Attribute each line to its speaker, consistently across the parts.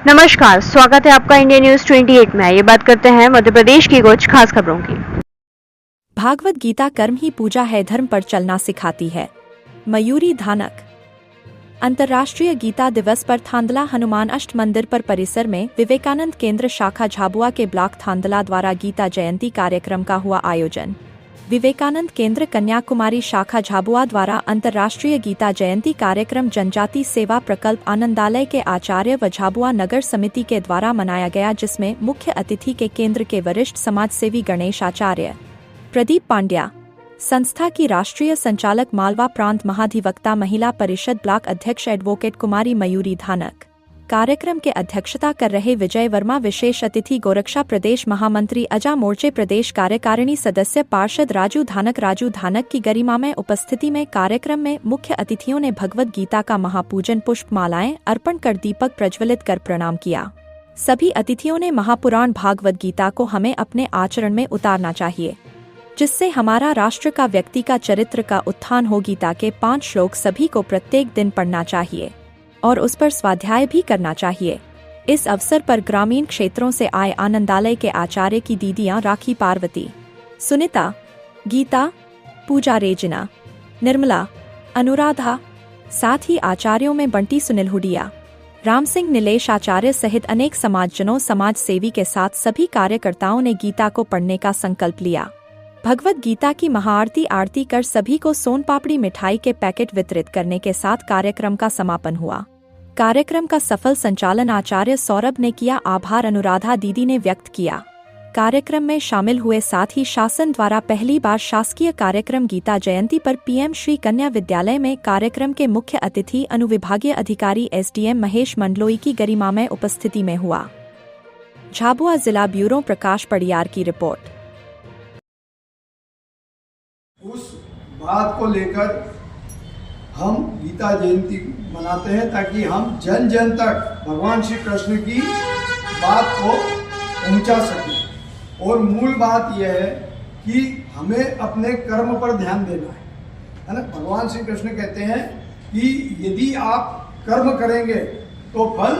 Speaker 1: नमस्कार, स्वागत है आपका इंडिया न्यूज 28 में। ये बात करते हैं मध्य प्रदेश की कुछ खास खबरों की।
Speaker 2: भागवत गीता कर्म ही पूजा है, धर्म पर चलना सिखाती है। मयूरी धानक। अंतर्राष्ट्रीय गीता दिवस पर थांदला हनुमान अष्ट मंदिर पर परिसर में विवेकानंद केंद्र शाखा झाबुआ के ब्लॉक थांदला द्वारा गीता जयंती कार्यक्रम का हुआ आयोजन। विवेकानंद केंद्र कन्याकुमारी शाखा झाबुआ द्वारा अंतर्राष्ट्रीय गीता जयंती कार्यक्रम जनजाति सेवा प्रकल्प आनंदालय के आचार्य व झाबुआ नगर समिति के द्वारा मनाया गया, जिसमें मुख्य अतिथि के केंद्र के वरिष्ठ समाजसेवी गणेश आचार्य, प्रदीप पांड्या, संस्था की राष्ट्रीय संचालक मालवा प्रांत महाधिवक्ता महिला परिषद ब्लॉक अध्यक्ष एडवोकेट कुमारी मयूरी धानक, कार्यक्रम के अध्यक्षता कर रहे विजय वर्मा, विशेष अतिथि गोरक्षा प्रदेश महामंत्री अजा मोर्चे प्रदेश कार्यकारिणी सदस्य पार्षद राजू धानक की गरिमामय उपस्थिति में कार्यक्रम में मुख्य अतिथियों ने भगवत गीता का महापूजन पुष्पमालाएं अर्पण कर दीपक प्रज्वलित कर प्रणाम किया। सभी अतिथियों ने महापुराण भागवत गीता को हमें अपने आचरण में उतारना चाहिए, जिससे हमारा राष्ट्र का व्यक्ति का चरित्र का उत्थान हो। गीता के 5 श्लोक सभी को प्रत्येक दिन पढ़ना चाहिए और उस पर स्वाध्याय भी करना चाहिए। इस अवसर पर ग्रामीण क्षेत्रों से आए आनंदालय के आचार्य की दीदियां राखी, पार्वती, सुनीता, गीता, पूजा, रेजना, निर्मला, अनुराधा, साथ ही आचार्यों में बंटी, सुनील हुडिया, राम सिंह, नीलेश आचार्य सहित अनेक समाजजनों, समाज सेवी के साथ सभी कार्यकर्ताओं ने गीता को पढ़ने का संकल्प लिया। भगवत गीता की महाआरती कर सभी को सोन पापड़ी मिठाई के पैकेट वितरित करने के साथ कार्यक्रम का समापन हुआ। कार्यक्रम का सफल संचालन आचार्य सौरभ ने किया, आभार अनुराधा दीदी ने व्यक्त किया। कार्यक्रम में शामिल हुए साथ ही शासन द्वारा पहली बार शासकीय कार्यक्रम गीता जयंती पर पीएम श्री कन्या विद्यालय में कार्यक्रम के मुख्य अतिथि अनुविभागीय अधिकारी एसडीएम महेश मंडलोई की गरिमामय उपस्थिति में हुआ। झाबुआ जिला ब्यूरो प्रकाश पड़ियार की रिपोर्ट।
Speaker 3: उस बात को लेकर हम गीता जयंती मनाते हैं, ताकि हम जन जन तक भगवान श्री कृष्ण की बात को पहुंचा सकें। और मूल बात यह है कि हमें अपने कर्म पर ध्यान देना है ना। भगवान श्री कृष्ण कहते हैं कि यदि आप कर्म करेंगे तो फल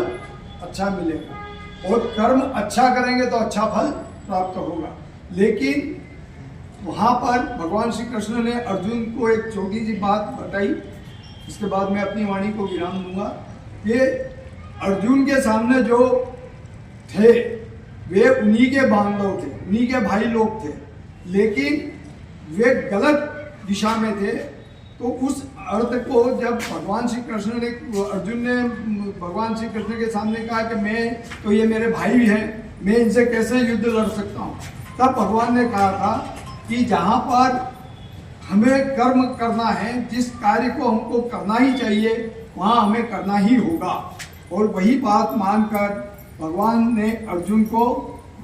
Speaker 3: अच्छा मिलेगा, और कर्म अच्छा करेंगे तो अच्छा फल प्राप्त होगा। लेकिन वहाँ पर भगवान श्री कृष्ण ने अर्जुन को एक छोटी सी बात बताई, इसके बाद मैं अपनी वाणी को विराम दूंगा। कि अर्जुन के सामने जो थे वे उन्हीं के बांधव थे, उन्हीं के भाई लोग थे, लेकिन वे गलत दिशा में थे। तो उस अर्थ को जब भगवान श्री कृष्ण ने, अर्जुन ने भगवान श्री कृष्ण के सामने कहा कि मैं तो, ये मेरे भाई हैं, मैं इनसे कैसे युद्ध लड़ सकता हूँ, तब भगवान ने कहा था कि जहाँ पर हमें कर्म करना है, जिस कार्य को हमको करना ही चाहिए, वहाँ हमें करना ही होगा। और वही बात मानकर भगवान ने अर्जुन को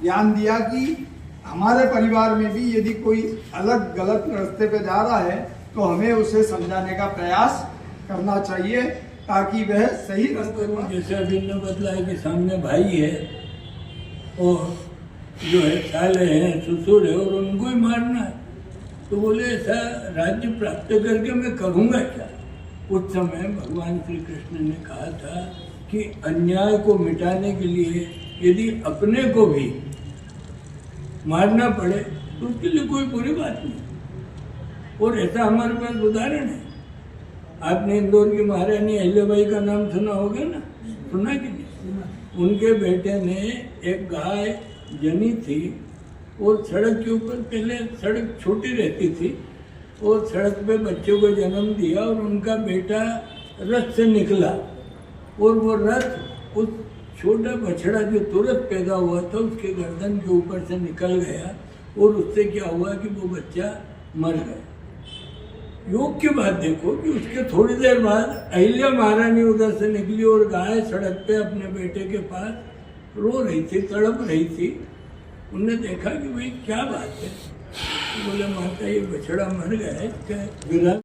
Speaker 3: ज्ञान दिया कि हमारे परिवार में भी यदि कोई अलग गलत रास्ते पे जा रहा है तो हमें उसे समझाने का प्रयास करना चाहिए, ताकि वह सही रास्ते पर।
Speaker 4: जैसे अभी ने बतलाया कि सामने भाई है और जो है साले हैं, ससुर है, और उनको ही मारना है, तो बोले ऐसा राज्य प्राप्त करके मैं करूँगा क्या। उस समय भगवान श्री कृष्ण ने कहा था कि अन्याय को मिटाने के लिए यदि अपने को भी मारना पड़े तो उसके लिए कोई बुरी बात नहीं। और ऐसा हमारे पास उदाहरण है। आपने इंदौर की महारानी अहिल्याबाई का नाम सुना होगा ना, सुना कि नहीं। उनके बेटे ने एक गाय जनी थी, और सड़क के ऊपर, पहले सड़क छोटी रहती थी, और सड़क पे बच्चों को जन्म दिया, और उनका बेटा रथ से निकला, और वो रथ उस छोटा बछड़ा जो तुरंत पैदा हुआ था उसके गर्दन के ऊपर से निकल गया, और उससे क्या हुआ कि वो बच्चा मर गया। योग की बात देखो कि उसके थोड़ी देर बाद अहिल्या महारानी उधर से निकली, और गाय सड़क पे अपने बेटे के पास रो रही थी, तड़प रही थी। उनने देखा कि भाई क्या बात है, तो बोले माता ये बछड़ा मर गया है, क्या